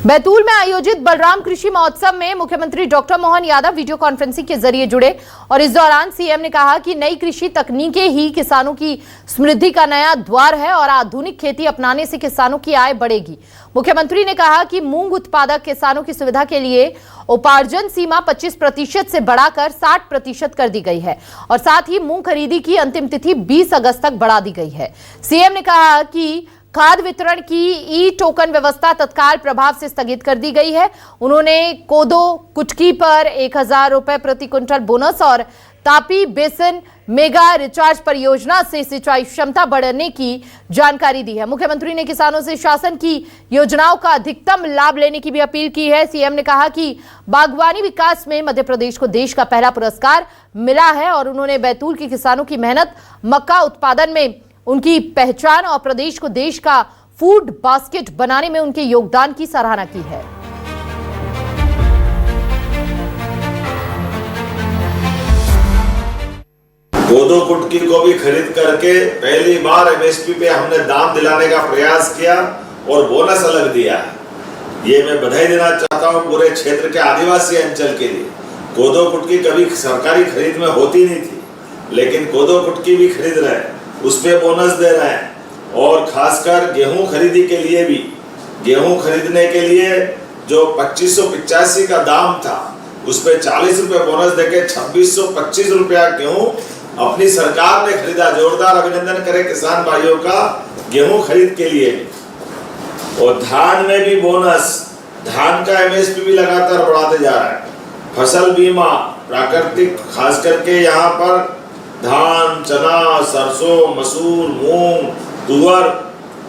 बैतूल में आयोजित बलराम कृषि महोत्सव में मुख्यमंत्री doctor Mohan Yadav video conferencing के जरिए जुड़े और इस दौरान सीएम ने कहा कि नई कृषि तकनीकें ही किसानों की समृद्धि का नया द्वार है और आधुनिक खेती अपनाने से किसानों की आय बढ़ेगी। मुख्यमंत्री ने कहा कि मूंग उत्पादक किसानों की सुविधा के लिए उपार्जन सीमा 25% से बढ़ाकर 60% कर दी गई है और साथ ही मूंग खरीदी की अंतिम तिथि 20 अगस्त तक बढ़ा दी गई है। सीएम ने कहा कि खाद वितरण की ई टोकन व्यवस्था तत्काल प्रभाव से स्थगित कर दी गई है। उन्होंने कोदो कुटकी पर 1000 रुपए प्रति क्विंटल बोनस और तापी बेसिन मेगा रिचार्ज परियोजना से सिंचाई क्षमता बढ़ाने की जानकारी दी है। मुख्यमंत्री ने किसानों से शासन की योजनाओं का अधिकतम लाभ लेने की भी अपील की है। सीएम ने कहा कि बागवानी विकास में मध्य प्रदेश को देश का पहला पुरस्कार मिला है और उन्होंने बैतूल के किसानों की मेहनत, मक्का उत्पादन में उनकी पहचान और प्रदेश को देश का फूड बास्केट बनाने में उनके योगदान की सराहना की है। कोदो कुटकी को भी खरीद करके पहली बार एमएसपी पे हमने दाम दिलाने का प्रयास किया और बोनस अलग दिया है। ये मैं बधाई देना चाहता हूँ पूरे क्षेत्र के आदिवासी अंचल के लिए। कोदो कुटकी कभी सरकारी खरीद में होती नहीं थी, लेकिन कोदो कुटकी भी खरीद रहे हैं, उस पे बोनस दे रहे हैं। और खासकर गेहूं खरीदी के लिए भी, गेहूं खरीदने के लिए जो 2585 का दाम था उस पे 40 रुपए बोनस देके 2625 रुपया गेहूं अपनी सरकार ने खरीदा। जोरदार अभिनंदन करें किसान भाइयों का गेहूं खरीद के लिए भी। और धान में भी बोनस, धान का एमएसपी भी लगातार बढ़ाते जा रहा है। फसल बीमा, प्राकृतिक खास करके यहाँ पर धान, चना, सरसों, मसूर, मूंग, तुअर,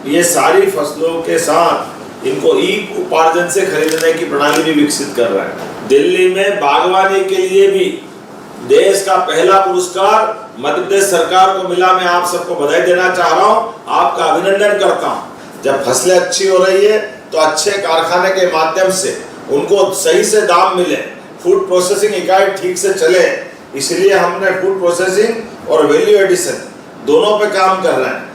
ये सारी फसलों के साथ इनको ई उपार्जन से खरीदने की प्रणाली भी विकसित कर रहे हैं। दिल्ली में बागवानी के लिए भी देश का पहला पुरस्कार मध्य प्रदेश सरकार को मिला। मैं आप सबको बधाई देना चाह रहा हूँ, आपका अभिनंदन करता हूँ। जब फसलें अच्छी हो रही है तो अच्छे कारखाने के माध्यम से उनको सही से दाम मिले, फूड प्रोसेसिंग इकाई ठीक से चले, इसलिए हमने फूड प्रोसेसिंग और वैल्यू एडिशन दोनों पे काम कर रहे हैं।